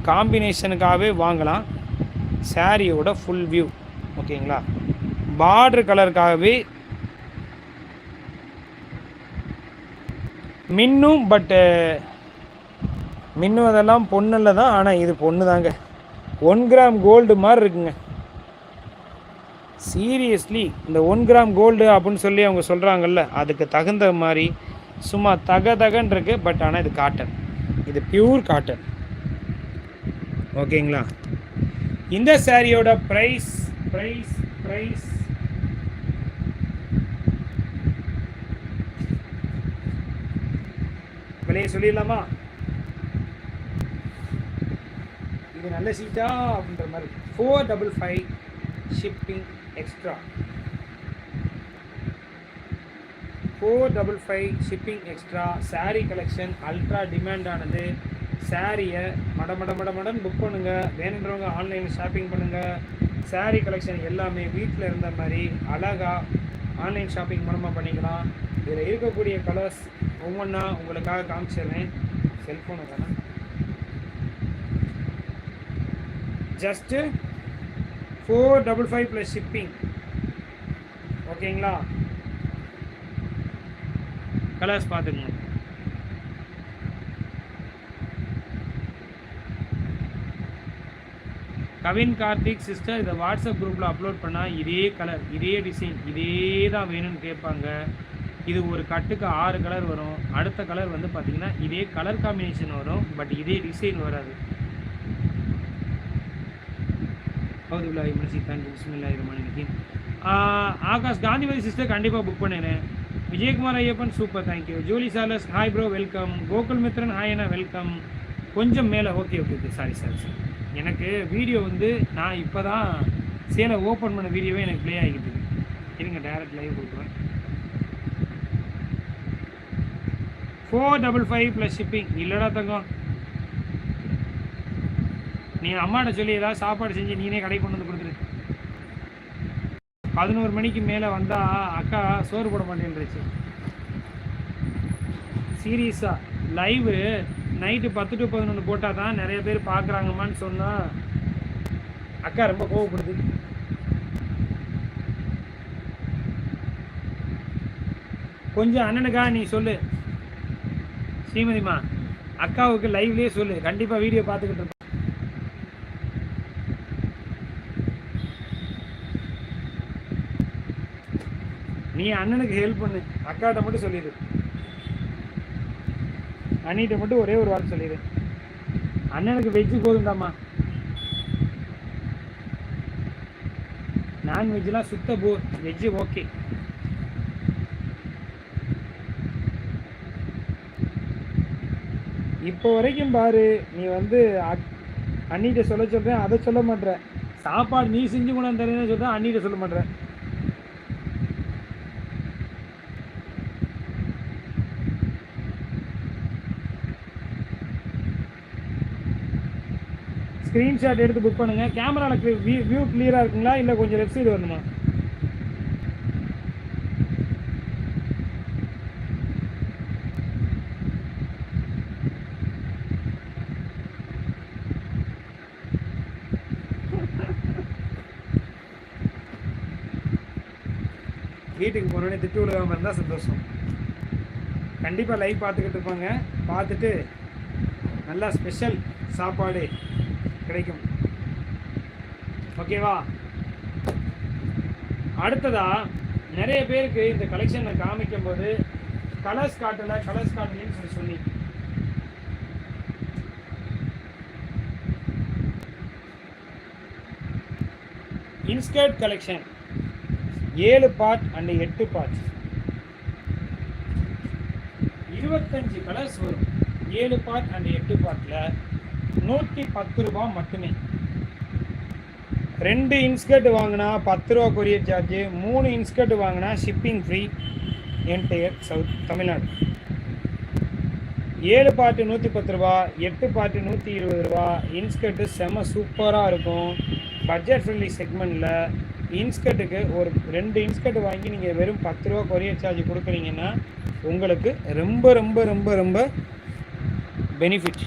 காம்பினேஷனுக்காகவே வாங்கலாம். சாரியோட full view ஓகேங்களா. பார்டர் கலருக்காகவே மின்னும், பட்டு மின்னுவதெல்லாம் பொண்ணில் தான். ஆனால் இது பொண்ணு தாங்க, 1 கிராம் கோல்டு மாதிரி இருக்குங்க. சீரியஸ்லி இந்த 1 கிராம் கோல்டு அப்படின்னு சொல்லி அவங்க சொல்கிறாங்கல்ல, அதுக்கு தகுந்த மாதிரி சும்மா தகன்னு இருக்குது. பட் ஆனால் இது காட்டன், இது பியூர் காட்டன் ஓகேங்களா. இந்த சாரியோட ப்ரைஸ் விலையை சொல்லிடலாமா? இது நல்ல சீட்டா அப்படின்ற மாதிரி 455 shipping extra. 455 shipping extra. Sari collection ultra டிமாண்டானது. சாரியை மடன்னு புக் பண்ணுங்கள். வேணுன்றவங்க ஆன்லைனில் ஷாப்பிங் பண்ணுங்கள். சாரீ கலெக்ஷன் எல்லாமே வீட்டில் இருந்த மாதிரி அழகாக ஆன்லைன் ஷாப்பிங் மூலமாக பண்ணிக்கலாம். இதில் இருக்கக்கூடிய கலர்ஸ் ஒவ்வொன்றா உங்களுக்காக காமிச்சிடுறேன். செல்ஃபோனை தானே ஜஸ்ட்டு 455 ப்ளஸ் ஷிப்பிங் ஓகேங்களா. கலர்ஸ் பார்த்துக்கணும். கவின் கார்த்திக் சிஸ்டர், இதை வாட்ஸ்அப் குரூப்பில் அப்லோட் பண்ணால் இதே கலர் இதே டிசைன் இதே தான் வேணும்னு கேட்பாங்க. இது ஒரு கட்டுக்கு 6 கலர் வரும். அடுத்த கலர் வந்து பார்த்திங்கன்னா இதே கலர் காம்பினேஷன் வரும், பட் இதே டிசைன் வராது. ஆகாஷ் காந்திமதி சிஸ்டர் கண்டிப்பாக புக் பண்ணிடுறேன். Vijayakumar Ayyappan super, thank you. Julie Charles hi bro, welcome. Gokul Mithran hi அண்ணா, வெல்கம். கொஞ்சம் மேலே ஓகே சாரி எனக்கு வீடியோ வந்து நான் இப்போ தான் சேலை ஓப்பன் பண்ண வீடியோவே எனக்கு ப்ளே ஆகிட்டு இருங்க. டைரக்ட் லைவ் கொடுக்குறேன். 455 ப்ளஸ் ஷிப்பிங். இல்லைடா தங்கம், நீ அம்மாட்ட சொல்லி ஏதாவது சாப்பாடு செஞ்சு நீனே கடை கொண்டு வந்து கொடுத்துரு. 11 மணிக்கு மேலே வந்தால் அக்கா சோறு போட மாட்டேன்ருச்சு. சீரியஸாக லைவு நைட்டு 10 to 11 போட்டால் தான் நிறைய பேர் பார்க்குறாங்கம்மான்னு சொன்னால் அக்கா ரொம்ப கோவப்படுது. கொஞ்சம் அண்ணனுக்கா நீ சொல்லு ஸ்ரீமதிமா, அக்காவுக்கு லைவ்லேயே சொல்லு, கண்டிப்பாக வீடியோ பார்த்துக்கிட்டு இருப்பேன். நீ அண்ணனுக்கு ஹெல்ப் பண்ணு, அக்காட்ட மட்டும் சொல்லிடு. அண்ணிட்ட மட்டும் ஒரே ஒரு வார்த்தை சொல்லிடு, அண்ணனுக்கு வெஜ்ஜு போதுண்டாமா, நான்வெஜ்லாம் சுத்த போர், வெஜ்ஜு ஓகே. இப்போ வரைக்கும் பாரு, நீ வந்து அண்ணிட்ட சொல்ல சொல்கிறேன், அதை சொல்ல மாட்டேற. சாப்பாடு நீ செஞ்சு கொண்டாந்து தரேன்னு சொல்கிறேன், அண்ணிட்ட சொல்ல மாட்டேற. ஸ்க்ரீன்ஷாட் எடுத்து புக் பண்ணுங்கள். கேமராவில் வியூ கிளியராக இருக்குங்களா, இல்லை கொஞ்சம் லெஃப்ட் சைடு வரணுமா? வீட்டுக்கு போனோடனே திட்டு விழுகாமல் இருந்தால் சந்தோஷம். கண்டிப்பாக லைவ் பார்த்துக்கிட்டு இருப்பாங்க, பார்த்துட்டு நல்லா ஸ்பெஷல் சாப்பாடு கிடைக்கும். ஓகேவா? அடுத்ததா நிறைய பேருக்கு இந்த கலெக்ஷனை காமிக்கும் போது கலர்ஸ் காட்டலன்னு சொல்லி inskirt collection 7 part and 8 part 25 colours வரும். 7 பார்ட் அண்ட் 8 பார்ட்டில் 110 ரூபா மட்டுமே. 2 இன்ஸ்கர்ட் வாங்கினா 10 ரூபா கொரியர் சார்ஜ், 3 இன்ஸ்கர்ட் வாங்கினா shipping free entire south Tamil Nadu. 7 part 110 ரூபா, 8 பார்ட்டு 120 ரூபா. இன்ஸ்கர்ட்டு செம்ம சூப்பராக இருக்கும். பட்ஜெட் ஃப்ரெண்ட்லி செக்மெண்ட்டில் இன்ஸ்கர்ட்டுக்கு ஒரு 2 இன்ஸ்கர்ட் வாங்கி நீங்கள் வெறும் 10 ரூபா கொரியர் சார்ஜ் கொடுக்குறீங்கன்னா உங்களுக்கு ரொம்ப ரொம்ப ரொம்ப ரொம்ப பெனிஃபிட்.